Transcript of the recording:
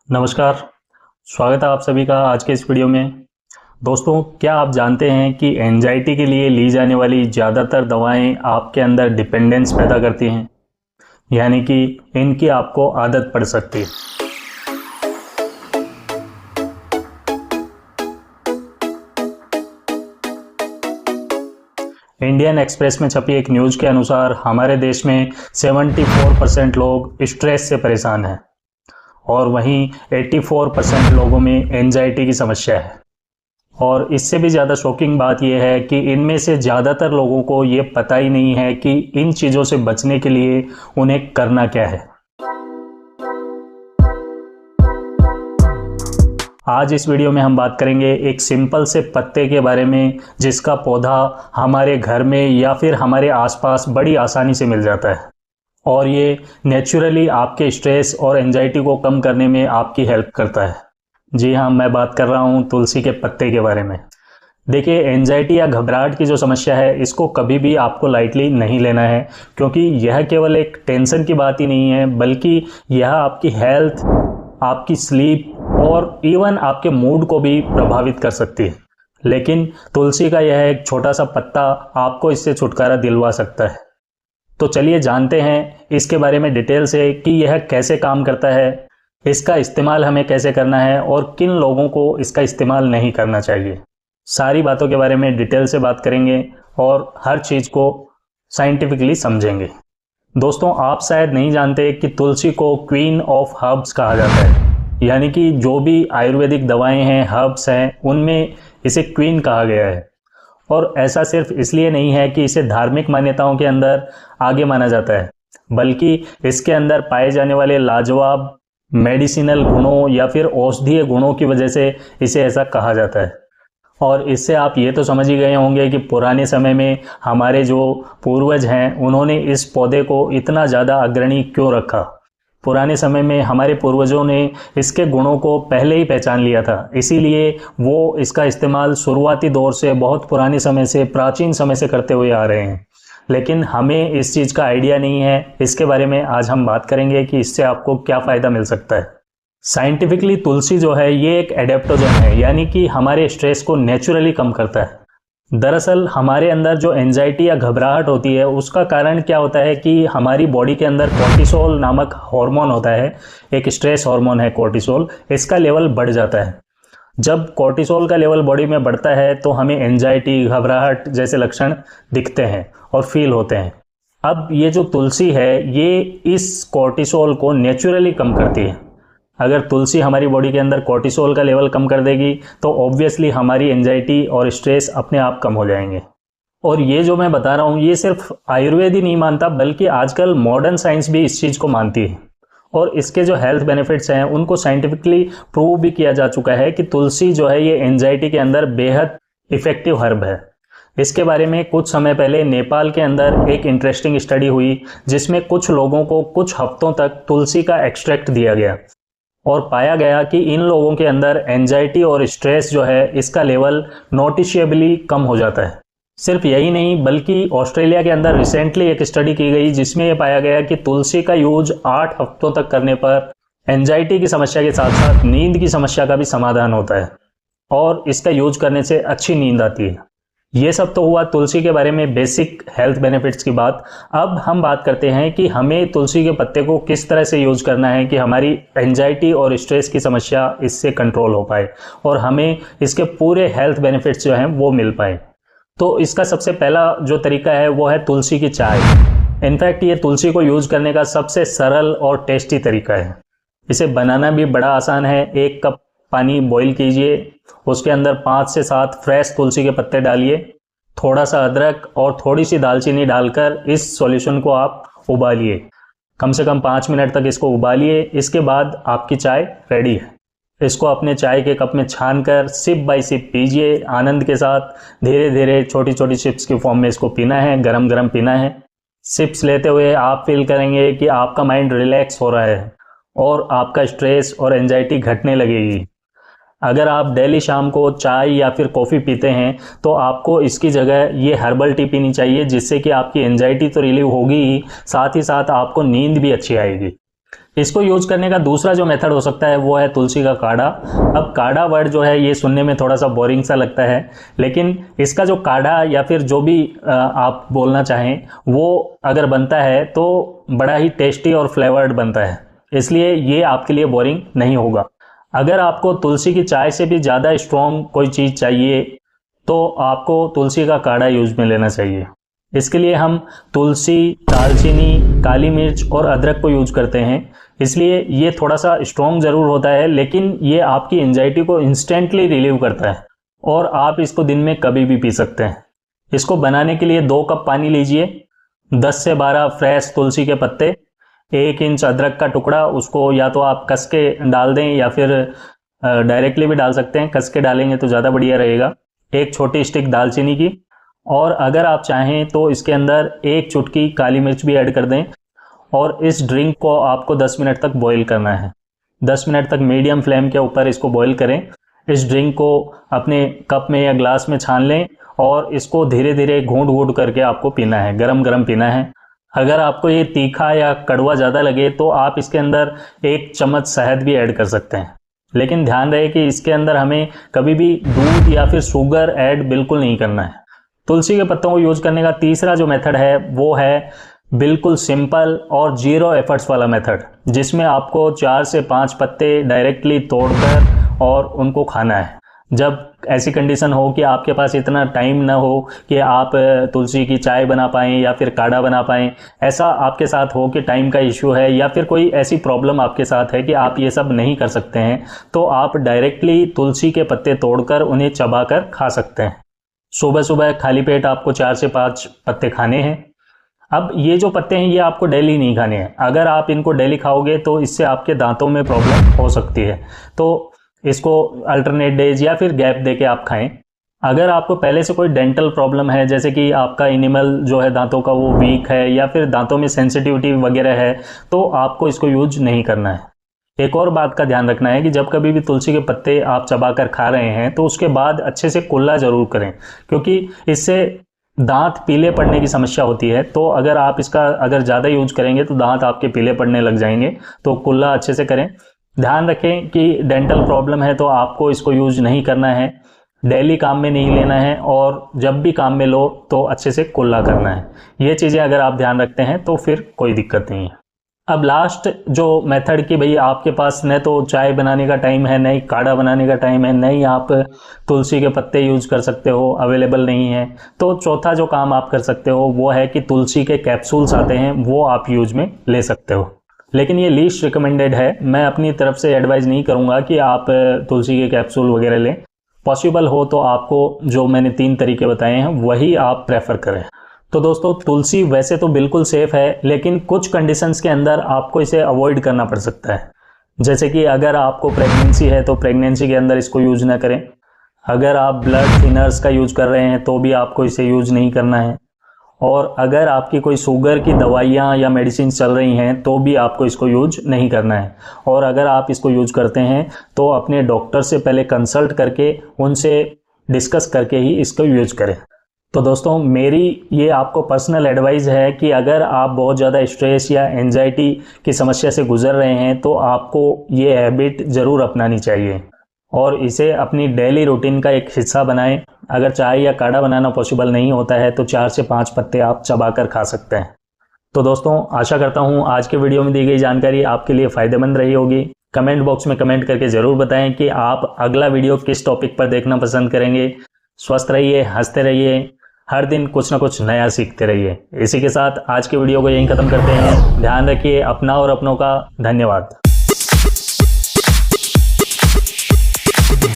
नमस्कार। स्वागत है आप सभी का आज के इस वीडियो में। दोस्तों, क्या आप जानते हैं कि एंजाइटी के लिए ली जाने वाली ज़्यादातर दवाएं आपके अंदर डिपेंडेंस पैदा करती हैं, यानी कि इनकी आपको आदत पड़ सकती है। इंडियन एक्सप्रेस में छपी एक न्यूज़ के अनुसार हमारे देश में 74% लोग स्ट्रेस से परेशान हैं और वहीं 84% लोगों में एंजाइटी की समस्या है। और इससे भी ज़्यादा शॉकिंग बात यह है कि इनमें से ज़्यादातर लोगों को ये पता ही नहीं है कि इन चीज़ों से बचने के लिए उन्हें करना क्या है। आज इस वीडियो में हम बात करेंगे एक सिंपल से पत्ते के बारे में जिसका पौधा हमारे घर में या फिर हमारे आसपास बड़ी आसानी से मिल जाता है और ये नेचुरली आपके स्ट्रेस और एंजाइटी को कम करने में आपकी हेल्प करता है। जी हाँ, मैं बात कर रहा हूँ तुलसी के पत्ते के बारे में। देखिए, एंजाइटी या घबराहट की जो समस्या है इसको कभी भी आपको लाइटली नहीं लेना है, क्योंकि यह केवल एक टेंशन की बात ही नहीं है, बल्कि यह आपकी हेल्थ, आपकी स्लीप और इवन आपके मूड को भी प्रभावित कर सकती है। लेकिन तुलसी का यह एक छोटा सा पत्ता आपको इससे छुटकारा दिलवा सकता है। तो चलिए जानते हैं इसके बारे में डिटेल से कि यह कैसे काम करता है, इसका इस्तेमाल हमें कैसे करना है और किन लोगों को इसका इस्तेमाल नहीं करना चाहिए। सारी बातों के बारे में डिटेल से बात करेंगे और हर चीज़ को साइंटिफिकली समझेंगे। दोस्तों, आप शायद नहीं जानते कि तुलसी को क्वीन ऑफ हर्ब्स कहा जाता है, यानी कि जो भी आयुर्वेदिक दवाएं हैं, हर्ब्स हैं, उनमें इसे क्वीन कहा गया है। और ऐसा सिर्फ इसलिए नहीं है कि इसे धार्मिक मान्यताओं के अंदर आगे माना जाता है, बल्कि इसके अंदर पाए जाने वाले लाजवाब मेडिसिनल गुणों या फिर औषधीय गुणों की वजह से इसे ऐसा कहा जाता है। और इससे आप ये तो समझ ही गए होंगे कि पुराने समय में हमारे जो पूर्वज हैं उन्होंने इस पौधे को इतना ज़्यादा अग्रणी क्यों रखा। पुराने समय में हमारे पूर्वजों ने इसके गुणों को पहले ही पहचान लिया था, इसीलिए वो इसका इस्तेमाल शुरुआती दौर से, बहुत पुराने समय से, प्राचीन समय से करते हुए आ रहे हैं। लेकिन हमें इस चीज़ का आइडिया नहीं है। इसके बारे में आज हम बात करेंगे कि इससे आपको क्या फ़ायदा मिल सकता है। साइंटिफिकली तुलसी जो है ये एक एडेप्टोजन है, यानी कि हमारे स्ट्रेस को नेचुरली कम करता है। दरअसल हमारे अंदर जो एंजाइटी या घबराहट होती है उसका कारण क्या होता है कि हमारी बॉडी के अंदर कोर्टिसोल नामक हार्मोन होता है, एक स्ट्रेस हार्मोन है कोर्टिसोल, इसका लेवल बढ़ जाता है। जब कोर्टिसोल का लेवल बॉडी में बढ़ता है तो हमें एंजाइटी, घबराहट जैसे लक्षण दिखते हैं और फील होते हैं। अब ये जो तुलसी है ये इस कोर्टिसोल को नेचुरली कम करती है। अगर तुलसी हमारी बॉडी के अंदर कोर्टिसोल का लेवल कम कर देगी तो ऑब्वियसली हमारी एंजाइटी और स्ट्रेस अपने आप कम हो जाएंगे। और ये जो मैं बता रहा हूँ ये सिर्फ आयुर्वेद ही नहीं मानता, बल्कि आजकल मॉडर्न साइंस भी इस चीज़ को मानती है। और इसके जो हेल्थ बेनिफिट्स हैं उनको साइंटिफिकली प्रूव भी किया जा चुका है कि तुलसी जो है ये एंजाइटी के अंदर बेहद इफेक्टिव हर्ब है। इसके बारे में कुछ समय पहले नेपाल के अंदर एक इंटरेस्टिंग स्टडी हुई जिसमें कुछ लोगों को कुछ हफ्तों तक तुलसी का एक्सट्रैक्ट दिया गया और पाया गया कि इन लोगों के अंदर एंजाइटी और स्ट्रेस जो है इसका लेवल नोटिशियबली कम हो जाता है। सिर्फ यही नहीं, बल्कि ऑस्ट्रेलिया के अंदर रिसेंटली एक स्टडी की गई जिसमें यह पाया गया कि तुलसी का यूज 8 हफ्तों तक करने पर एंजाइटी की समस्या के साथ साथ नींद की समस्या का भी समाधान होता है और इसका यूज करने से अच्छी नींद आती है। ये सब तो हुआ तुलसी के बारे में बेसिक हेल्थ बेनिफिट्स की बात। अब हम बात करते हैं कि हमें तुलसी के पत्ते को किस तरह से यूज करना है कि हमारी एंजाइटी और स्ट्रेस की समस्या इससे कंट्रोल हो पाए और हमें इसके पूरे हेल्थ बेनिफिट्स जो हैं वो मिल पाए। तो इसका सबसे पहला जो तरीका है वो है तुलसी की चाय। इनफैक्ट ये तुलसी को यूज करने का सबसे सरल और टेस्टी तरीका है। इसे बनाना भी बड़ा आसान है। 1 कप पानी बॉईल कीजिए, उसके अंदर 5 से 7 फ्रेश तुलसी के पत्ते डालिए, थोड़ा सा अदरक और थोड़ी सी दालचीनी डालकर इस सॉल्यूशन को आप उबालिए। कम से कम 5 मिनट तक इसको उबालिए। इसके बाद आपकी चाय रेडी है। इसको अपने चाय के कप में छानकर सिप बाय सिप पीजिए आनंद के साथ। धीरे धीरे छोटी छोटी सिप्स की फॉर्म में इसको पीना है, गरम गरम पीना है। सिप्स लेते हुए आप फील करेंगे कि आपका माइंड रिलैक्स हो रहा है और आपका स्ट्रेस और एंजाइटी घटने लगेगी। अगर आप डेली शाम को चाय या फिर कॉफ़ी पीते हैं तो आपको इसकी जगह ये हर्बल टी पीनी चाहिए, जिससे कि आपकी एंजाइटी तो रिलीव होगी ही, साथ आपको नींद भी अच्छी आएगी। इसको यूज करने का दूसरा जो मेथड हो सकता है वो है तुलसी का काढ़ा। अब काढ़ा वर्ड जो है ये सुनने में थोड़ा सा बोरिंग सा लगता है, लेकिन इसका जो काढ़ा या फिर जो भी आप बोलना चाहें वो अगर बनता है तो बड़ा ही टेस्टी और फ्लेवर्ड बनता है, इसलिए ये आपके लिए बोरिंग नहीं होगा। अगर आपको तुलसी की चाय से भी ज़्यादा स्ट्रॉन्ग कोई चीज़ चाहिए तो आपको तुलसी का काढ़ा यूज में लेना चाहिए। इसके लिए हम तुलसी, दालचीनी, काली मिर्च और अदरक को यूज करते हैं, इसलिए ये थोड़ा सा स्ट्रॉन्ग ज़रूर होता है, लेकिन ये आपकी एंजाइटी को इंस्टेंटली रिलीव करता है और आप इसको दिन में कभी भी पी सकते हैं। इसको बनाने के लिए 2 कप पानी लीजिए, 10 से 12 फ्रेश तुलसी के पत्ते, 1 इंच अदरक का टुकड़ा, उसको या तो आप कस के डाल दें या फिर डायरेक्टली भी डाल सकते हैं, कस के डालेंगे तो ज़्यादा बढ़िया रहेगा। 1 छोटी स्टिक दालचीनी की, और अगर आप चाहें तो इसके अंदर 1 चुटकी काली मिर्च भी ऐड कर दें। और इस ड्रिंक को आपको 10 मिनट तक बॉईल करना है। 10 मिनट तक मीडियम फ्लेम के ऊपर इसको बॉईल करें। इस ड्रिंक को अपने कप में या ग्लास में छान लें और इसको धीरे धीरे घूंट घूंट करके आपको पीना है, गरम गरम पीना है। अगर आपको ये तीखा या कड़वा ज़्यादा लगे तो आप इसके अंदर 1 चम्मच शहद भी ऐड कर सकते हैं, लेकिन ध्यान रहे कि इसके अंदर हमें कभी भी दूध या फिर शुगर ऐड बिल्कुल नहीं करना है। तुलसी के पत्तों को यूज करने का तीसरा जो मेथड है वो है बिल्कुल सिंपल और 0 एफर्ट्स वाला मेथड, जिसमें आपको 4 से 5 पत्ते डायरेक्टली तोड़कर और उनको खाना है। जब ऐसी कंडीशन हो कि आपके पास इतना टाइम ना हो कि आप तुलसी की चाय बना पाएँ या फिर काढ़ा बना पाएँ, ऐसा आपके साथ हो कि टाइम का इश्यू है या फिर कोई ऐसी प्रॉब्लम आपके साथ है कि आप ये सब नहीं कर सकते हैं, तो आप डायरेक्टली तुलसी के पत्ते तोड़कर उन्हें चबाकर खा सकते हैं। सुबह सुबह खाली पेट आपको 4 से 5 पत्ते खाने हैं। अब ये जो पत्ते हैं ये आपको डेली नहीं खाने हैं। अगर आप इनको डेली खाओगे तो इससे आपके दांतों में प्रॉब्लम हो सकती है, तो इसको अल्टरनेट डेज या फिर गैप दे के आप खाएं। अगर आपको पहले से कोई डेंटल प्रॉब्लम है, जैसे कि आपका इनिमल जो है दांतों का वो वीक है या फिर दांतों में सेंसिटिविटी वगैरह है, तो आपको इसको यूज नहीं करना है। एक और बात का ध्यान रखना है कि जब कभी भी तुलसी के पत्ते आप चबाकर खा रहे हैं तो उसके बाद अच्छे से कुल्ला जरूर करें, क्योंकि इससे दांत पीले पड़ने की समस्या होती है। तो अगर आप इसका अगर ज़्यादा यूज करेंगे तो दांत आपके पीले पड़ने लग जाएंगे, तो कुल्ला अच्छे से करें। ध्यान रखें कि डेंटल प्रॉब्लम है तो आपको इसको यूज नहीं करना है, डेली काम में नहीं लेना है, और जब भी काम में लो तो अच्छे से कुल्ला करना है। ये चीज़ें अगर आप ध्यान रखते हैं तो फिर कोई दिक्कत नहीं है। अब लास्ट जो मेथड कि भाई आपके पास न तो चाय बनाने का टाइम है, न ही काढ़ा बनाने का टाइम है, न ही आप तुलसी के पत्ते यूज कर सकते हो, अवेलेबल नहीं है, तो चौथा जो काम आप कर सकते हो वो है कि तुलसी के कैप्सूल्स आते हैं, वो आप यूज में ले सकते हो। लेकिन ये लीस्ट रिकमेंडेड है, मैं अपनी तरफ से एडवाइस नहीं करूँगा कि आप तुलसी के कैप्सूल वगैरह लें। पॉसिबल हो तो आपको जो मैंने 3 तरीके बताए हैं वही आप प्रेफर करें। तो दोस्तों, तुलसी वैसे तो बिल्कुल सेफ है, लेकिन कुछ कंडीशंस के अंदर आपको इसे अवॉइड करना पड़ सकता है। जैसे कि अगर आपको प्रेगनेंसी है तो प्रेगनेंसी के अंदर इसको यूज ना करें। अगर आप ब्लड थिनर्स का यूज कर रहे हैं तो भी आपको इसे यूज नहीं करना है। और अगर आपकी कोई शुगर की दवाइयाँ या मेडिसिन चल रही हैं तो भी आपको इसको यूज नहीं करना है। और अगर आप इसको यूज करते हैं तो अपने डॉक्टर से पहले कंसल्ट करके उनसे डिस्कस करके ही इसको यूज करें। तो दोस्तों, मेरी ये आपको पर्सनल एडवाइस है कि अगर आप बहुत ज़्यादा स्ट्रेस या एंजाइटी की समस्या से गुजर रहे हैं तो आपको ये हैबिट ज़रूर अपनानी चाहिए और इसे अपनी डेली रूटीन का एक हिस्सा बनाएं। अगर चाय या काढ़ा बनाना पॉसिबल नहीं होता है तो 4 से 5 पत्ते आप चबाकर खा सकते हैं। तो दोस्तों, आशा करता हूँ आज के वीडियो में दी गई जानकारी आपके लिए फ़ायदेमंद रही होगी। कमेंट बॉक्स में कमेंट करके ज़रूर बताएं कि आप अगला वीडियो किस टॉपिक पर देखना पसंद करेंगे। स्वस्थ रहिए, हंसते रहिए, हर दिन कुछ ना कुछ नया सीखते रहिए। इसी के साथ आज के वीडियो को यहीं ख़त्म करते हैं। ध्यान रखिए अपना और अपनों का। धन्यवाद।